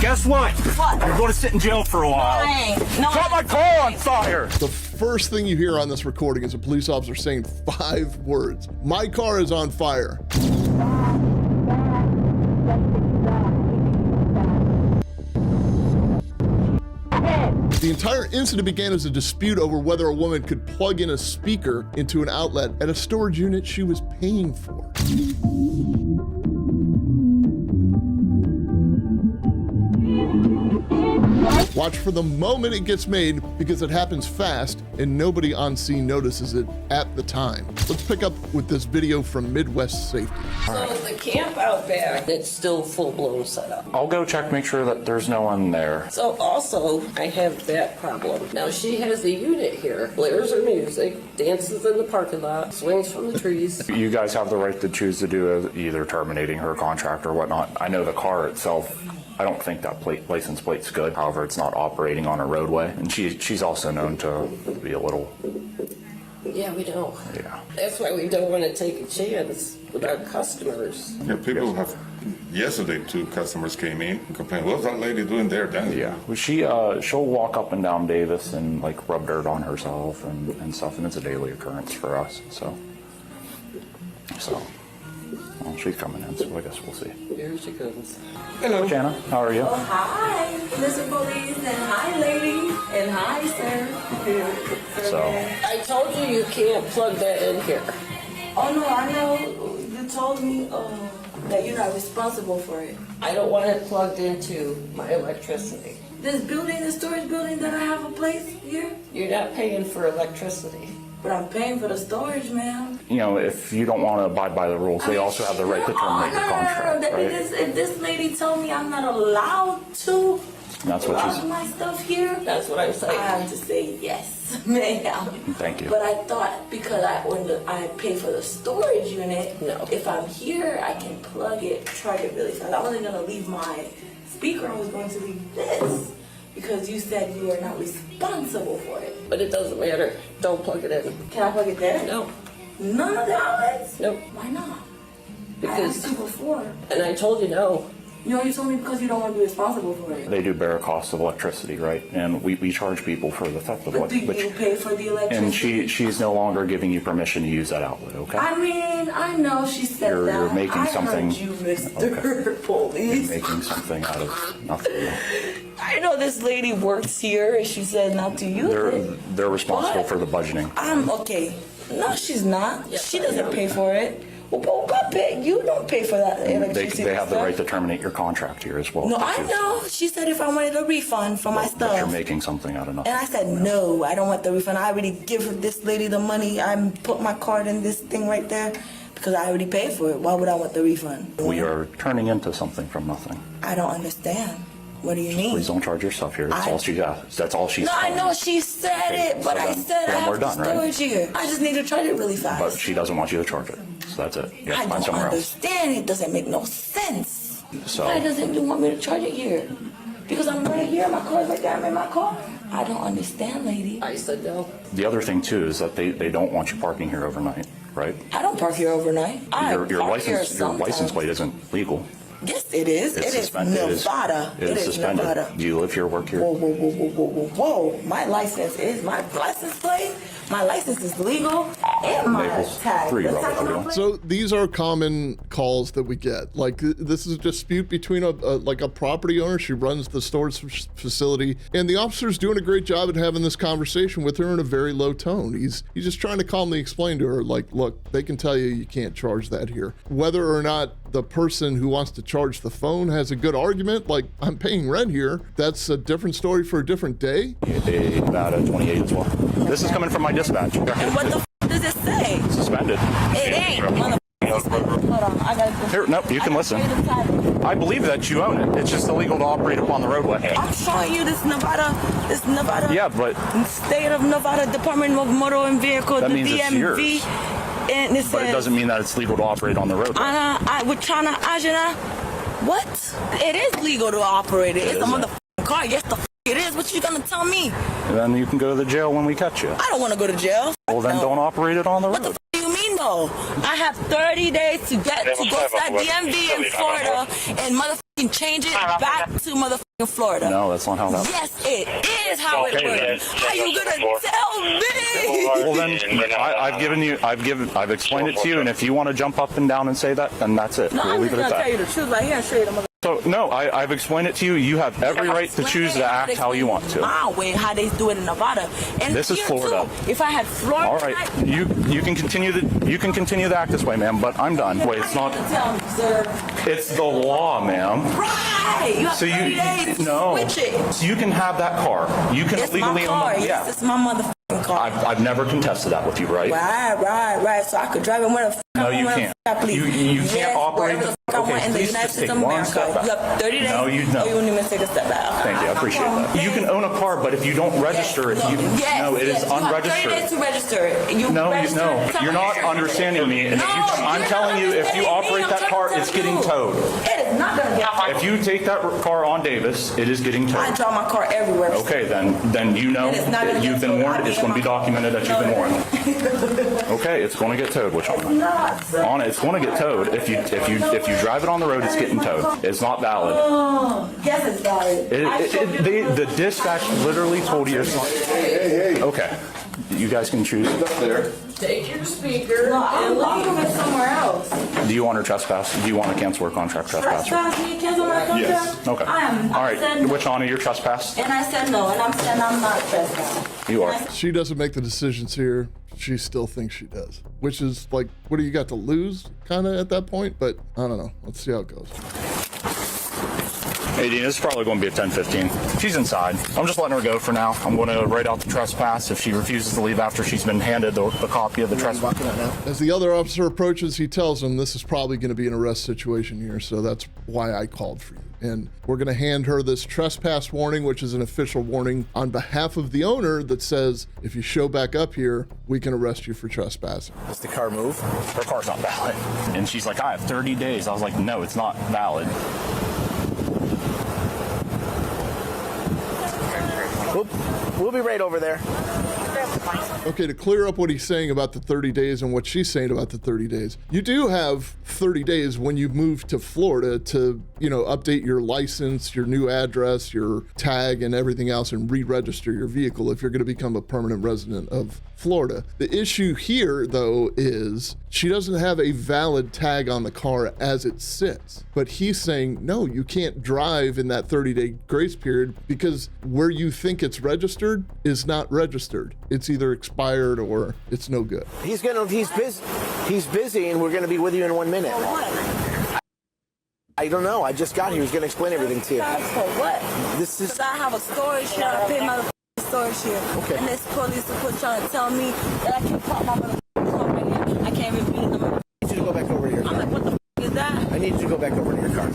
Guess what? What? You're going to sit in jail for a while. No. Set my car on fire! The first thing you hear on this recording is a police officer saying 5 words. My car is on fire. The entire incident began as a dispute over whether a woman could plug in a speaker into an outlet at a storage unit she was paying for. Watch for the moment it gets made because it happens fast and nobody on scene notices it at the time. Let's pick up with this video from Midwest Safety. So the camp out back, it's still full-blown setup. I'll go check, make sure that there's no one there. So also, I have that problem. Now she has a unit here, blares her music, dances in the parking lot, swings from the trees. You guys have the right to choose to do either terminating her contract or whatnot. I know the car itself, I don't think that license plate's good. However, it's not operating on a roadway. And she's also known to be a little... Yeah, we know. Yeah. That's why we don't want to take a chance with our customers. Yeah, people have... Yesterday, 2 customers came in and complained, what's that lady doing there dancing? Yeah. Well, she'll walk up and down Davis and like rub dirt on herself and stuff, and it's a daily occurrence for us. So well, she's coming in, so I guess we'll see. Here she comes. Hello. Jana, how are you? Oh, hi, Mr. Police, and hi, lady, and hi, sir. So I told you you can't plug that in here. Oh, no, I know. You told me that you're not responsible for it. I don't want it plugged into my electricity. This building, the storage building that I have a place here, You're not paying for electricity. but I'm paying for the storage, ma'am. you know, if you don't want to abide by the rules, they also have the right to terminate your contract, right? If this lady told me I'm not allowed to That's what plug she's... my stuff here, That's what I'm I saying. have to say yes, ma'am. Thank you. But I thought because I pay for the storage unit, No. if I'm here, I can plug it, charge it really fast. I wasn't going to leave my speaker. I was going to leave this because you said you are not responsible for it. But it doesn't matter. Don't plug it in. Can I plug it there? No. None of the outlets? Nope. Why not? I Because, asked you before. and I told you no. You know, you told me because you don't want to be responsible for it. They do bear a cost of electricity, right? And we charge people for the theft of But do electricity. you pay for the electricity? And she's no longer giving you permission to use that outlet, okay? I mean, I know she said that. You're making something... I heard you, Mr. Police. You're making something out of nothing. I know this lady works here and she said not to use it. They're responsible for the budgeting. I'm okay. No, she's not. Yes, She I doesn't am. pay for it. Well, you don't pay for that electricity. They have the stuff. right to terminate your contract here as well. No, I know. She said if I wanted a refund for my But you're stuff. making something out of nothing. And I said, no, I don't want the refund. I already give this lady the money. I put my card in this thing right there because I already paid for it. Why would I want the refund? We are turning into something from nothing. I don't understand. What do you mean? Please don't charge yourself here. That's all she got. That's all she's No, I telling know you. she said it, but So I then- said I then we're have done, the right? storage here. I just need to charge it really fast. But she doesn't want you to charge it. So that's it. You have I to find don't somewhere else. understand. It doesn't make no sense. So- Why doesn't you want me to charge it here? Because I'm right here. My car's right there. I'm in my car. I don't understand, lady. I said no. The other thing too is that they don't want you parking here overnight, right? I don't park here overnight. I Your park here license sometimes. plate isn't legal. Yes, it is. It's It is suspended. Nevada. It is suspended. Nevada. Do you live here, work here? Whoa, whoa, whoa, whoa, whoa, whoa, whoa. My license plate. My license is legal. And my Naples, tag. 3 The Robert tag on my Hill. plate- So these are common calls that we get. Like this is a dispute between a property owner. She runs the storage facility, and the officer's doing a great job at having this conversation with her in a very low tone. He's just trying to calmly explain to her, like, look, they can tell you can't charge that here. Whether or not the person who wants to charge the phone has a good argument, like I'm paying rent here, that's a different story for a different day. Nevada 28 as well. This is coming from my dispatch. And what the does it say? Suspended. It ain't. Hold on. I gotta go. Here, no, you can listen. I believe that you own it. It's just illegal to operate upon the roadway. I'm showing you this Nevada. Yeah, but State of Nevada Department of Motor and Vehicle, that the means it's DMV. yours. And it But it says, doesn't mean that it's legal to operate on the roadway. what? It is legal to operate it. It's a isn't. motherfucking car. Yes, the it is. What you gonna tell me? And then you can go to the jail when we catch you. I don't want to go to jail. Well, then No. don't operate it on the What the road. do you mean, though? No, I have 30 days to get to go to that DMV in Florida and motherfucking change it back to motherfucking Florida. No, that's not how that works. Yes, it is how it works. How you gonna tell me? Well then, I've explained it to you, and if you want to jump up and down and say that, then that's it. No, We'll I'm leave just it at gonna tell you that. the truth right here and show you the mother. So no, I've explained it to you. You have every right to choose to act how you want to. My way, how they do it in Nevada. And This is here, Florida. Too, if I had Florida, All right, you can continue to act this way, ma'am. But I'm done. Wait, it's not. Tell me, sir. It's the law, ma'am. Right. You have So 30 days to switch it. So you can have that car. You can It's legally my car. own. Yes, it's my motherfucking car. I've never contested that with you, right? Right. So I could drive it wherever No, you can't. You can't operate. Wherever the fuck I want in the please United just States take of one America. step back. You have 30 days. No, you don't. You won't even take a step back. Thank you. I appreciate that. You can own a car, but if you don't register it, it is You have 30 unregistered. days to register it. You No, register it you're not understanding me. And I'm telling you, if you operate that car, it's getting towed. It is not going to get If you take that car on Davis, it is getting I towed. draw my car everywhere. Okay, then you know It is not that gonna you've get been towed. warned. It's going to be documented that you've been warned. Okay, it's going to get towed, which on it, it's going to get towed. If you drive it on the road, it's getting towed. It's not valid. Yes, it's valid. The dispatch literally told you it's not. Okay, you guys can choose. Take your speaker No, and I'm leave. going somewhere else. Do you want her trespass? Do you want to cancel her contract trespass? Trespass me, cancel my contract? Yes. Okay. I am. All right. Said, Which honor your trespass? and I said no, and I'm saying I'm not trespassing. You are. She doesn't make the decisions here. She still thinks she does, which is like, what do you got to lose kind of at that point? But I don't know. Let's see how it goes. Hey, Dean, this is probably going to be a 10-15. She's inside. I'm just letting her go for now. I'm going to write out the trespass if she refuses to leave after she's been handed the copy of the trespass. As the other officer approaches, he tells him this is probably going to be an arrest situation here, so that's why I called for you. And we're going to hand her this trespass warning, which is an official warning on behalf of the owner that says, if you show back up here, we can arrest you for trespassing. Does the car move? Her car's not valid. And she's like, I have 30 days. I was like, no, it's not valid. We'll be right over there. Okay, to clear up what he's saying about the 30 days and what she's saying about the 30 days, you do have 30 days when you move to Florida to, update your license, your new address, your tag, and everything else, and re-register your vehicle if you're going to become a permanent resident of Florida. The issue here, though, is she doesn't have a valid tag on the car as it sits. But he's saying, no, you can't drive in that 30-day grace period because where you think it's registered is not registered. It's either expired or it's no good. He's busy, and we're gonna be with you in 1 minute. I don't know. I just got here. He's gonna explain everything to you. For what? This is. Because I have a storage here. I pay my storage here. Okay. And this police is trying to tell me that I can park my motherfucking car right here. I can't even read them. I need you to go back over to your I'm car. like, what the is that? I need you to go back over to your car.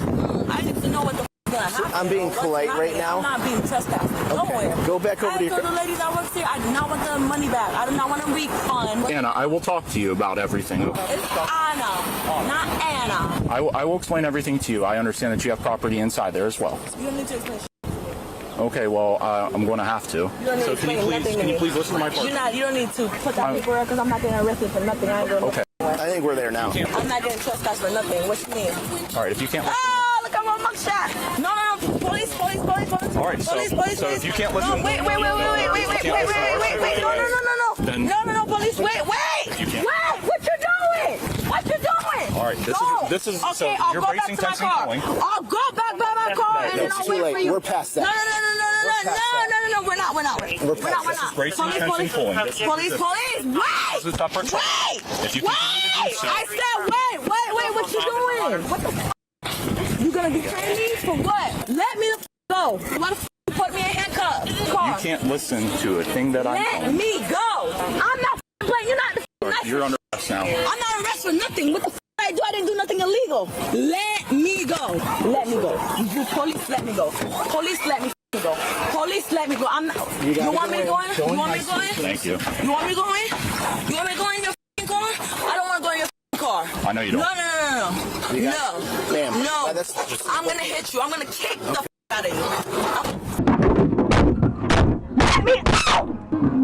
I need to know what the is gonna happen. I'm being What's polite right happening. now. I'm not being trespassed nowhere. Go back over to your I told car. the ladies that work here, I do not want the money back. I do not want a refund. Anna, I will talk to you about everything. It's Anna, not Anna. I will explain everything to you. I understand that you have property inside there as well. You don't need to explain. Okay, well, I'm going to have to. You don't need So to can you explain nothing to please me. listen to my part? You don't need to put that paper because I'm not getting arrested for nothing. I ain't going Okay. I think we're there now. I'm not getting trespassed for nothing. What you mean? All right, if you can't. Oh, look at my mugshot. No. Police. All right, so if you can't listen. No, wait. No. Then- No, police, wait. You can't. Wait, what you doing? All right, this is Okay, so I'll you're go bracing back to my tension car. pulling. I'll go back by my car and then It's I'll too wait for late. you. We're past that. No, We're past we're not. We're past We're that. not. Bracing tension pulling. Police, wait! This is tougher. Wait! If you continue to do so. I said wait! What you doing? What the f***? You gonna detain me for what? Let me the f*** go. Why the f*** you put me in handcuffs? You can't listen to a thing that I'm Let telling. me go. I'm not f***ing playing. You're not the f***ing You're under arrest now. I'm not arrested for nothing. What the f*** I do? I didn't do nothing illegal. Let me go. Let me go. You police, let me go. Police, let me go. Police, let me go. I'm not. You want me to go in? You want me to go in? Thank you. You want me to go in? You want me to go in your f***ing car? I don't want to go in your f***ing car. I know you don't. No. Ma'am, No. that's just- I'm going to hit you. I'm going to kick the f*** out of you. Let me out.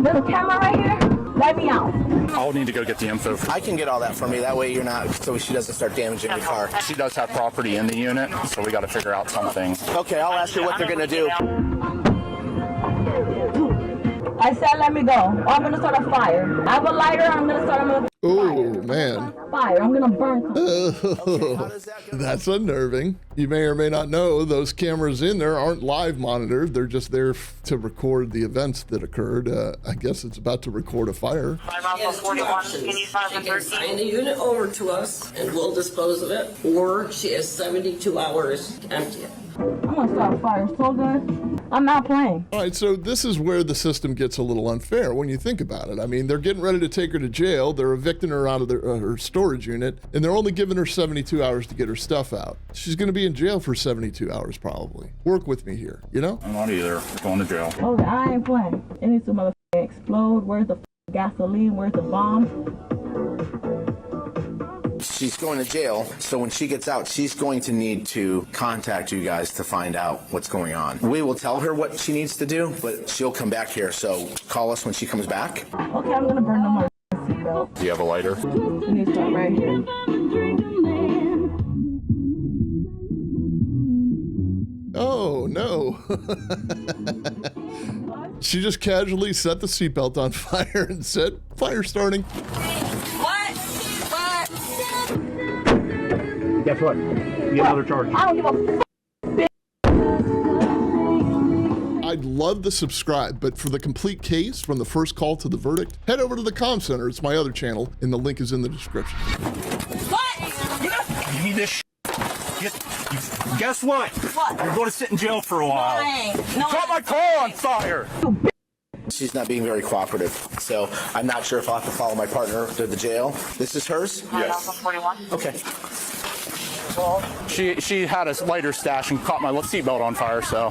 There's a camera right here. Let me out. I'll I'll need to go get the info. I can get all that from you. That way you're not, so she doesn't start damaging the car. She does have property in the unit, so we got to figure out something. Okay, I'll ask her what they're going to do. I said let me go. Or I'm gonna start a fire. I have a lighter. I'm gonna start a Oh, man. fire. I'm gonna burn. That's unnerving. You may or may not know those cameras in there aren't live monitored. They're just there to record the events that occurred. I guess it's about to record a fire. She has 2 options. She can sign the unit over to us and we'll dispose of it, or she has 72 hours to empty it. I'm gonna start a fire so good. I'm not playing. All right, so this is where the system gets a little unfair when you think about it. I mean, they're getting ready to take her to jail. They're evicting her out of her storage unit, and they're only giving her 72 hours to get her stuff out. She's going to be in jail for 72 hours probably. Work with me here, you know? I'm not either. Going to jail. Okay, I ain't playing. It needs to motherfucking explode. Where's the gasoline? Where's the bomb? She's going to jail, so when she gets out, she's going to need to contact you guys to find out what's going on. We will tell her what she needs to do, but she'll come back here, so call us when she comes back. Okay, I'm gonna burn the motherfucking seatbelt. Do you have a lighter? It needs to start right here. Oh, no. She just casually set the seatbelt on fire and said, fire starting. What? What? Guess what? You get another charge. I don't give a f. I'd love to subscribe, but for the complete case from the first call to the verdict, head over to the Comm Center. It's my other channel, and the link is in the description. What? Give me this shit. Guess what? What? You're going to sit in jail for a while. I ain't. No, Caught my car on fire. She's not being very cooperative, so I'm not sure if I'll have to follow my partner to the jail. This is hers? Yes. Okay. She had a lighter stash and caught my seatbelt on fire, so.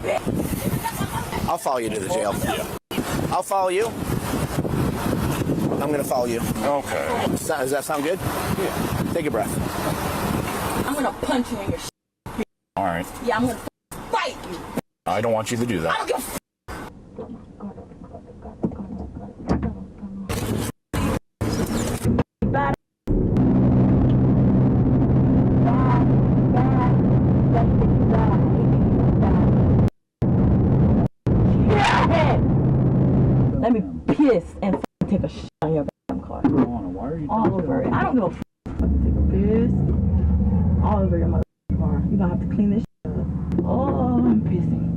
I'll follow you to the jail. I'll follow you. I'm going to follow you. Okay. Does that sound good? Yeah. Take a breath. I'm gonna punch you in your shit. All right. Yeah, I'm gonna fight you. I don't want you to do I that. don't give a f. Let me piss and take a shit on your damn car. Why are you All over it. I don't give a f. Take a piss. All over your mother car. You're gonna have to clean this shit up. Oh, I'm pissing.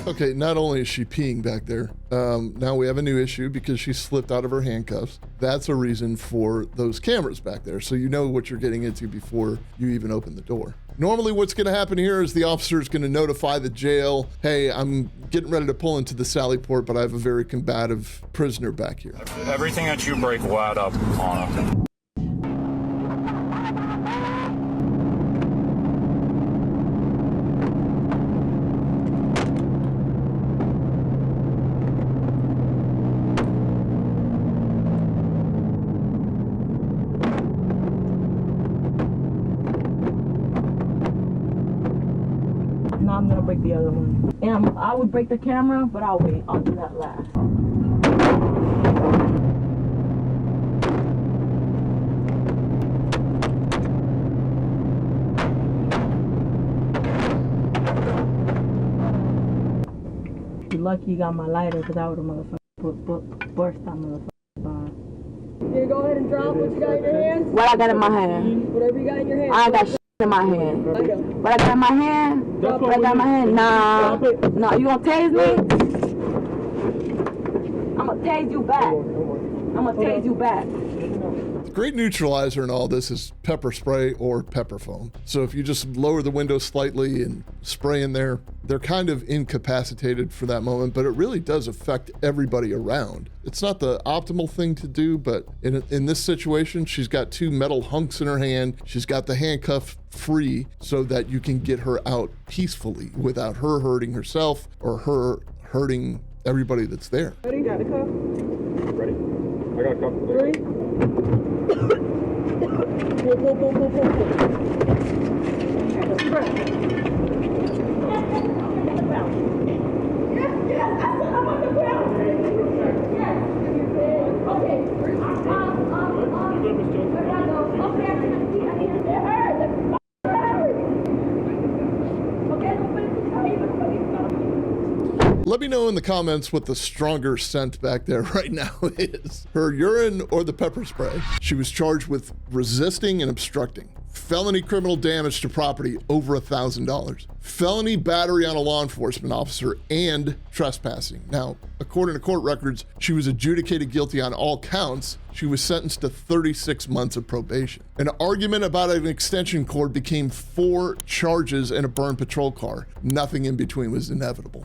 Okay, not only is she peeing back there, now we have a new issue because she slipped out of her handcuffs. That's a reason for those cameras back there, so you know what you're getting into before you even open the door. Normally what's going to happen here is the officer is going to notify the jail, hey, I'm getting ready to pull into the Sally Port, but I have a very combative prisoner back here. Everything that you break will add up on it. Now I'm gonna break the other one. And I would break the camera, but I'll wait. I'll do that last. You're lucky you got my lighter, because I would have motherfucking burst that motherfucking bar. You go ahead and drop what you got in your hands. What I got in my hand? Whatever you got in your hands. I got shit in my hand. What I got in my hand? What I got in my hand? Nah. Nah, you gonna tase me? I'm gonna tase you back. I'm gonna tase you back. The great neutralizer in all this is pepper spray or pepper foam. So if you just lower the window slightly and spray in there, they're kind of incapacitated for that moment, but it really does affect everybody around. It's not the optimal thing to do, but in this situation, she's got 2 metal hunks in her hand. She's got the handcuff free so that you can get her out peacefully without her hurting herself or her hurting everybody that's there. Ready? Got a cuff? Ready? I got a couple. 3. Pull. Yes, I said I'm on the ground. Let me know in the comments what the stronger scent back there right now is. Her urine or the pepper spray. She was charged with resisting and obstructing. Felony criminal damage to property over $1,000. Felony battery on a law enforcement officer and trespassing. Now, according to court records, she was adjudicated guilty on all counts. She was sentenced to 36 months of probation. An argument about an extension cord became 4 charges in a burned patrol car. Nothing in between was inevitable.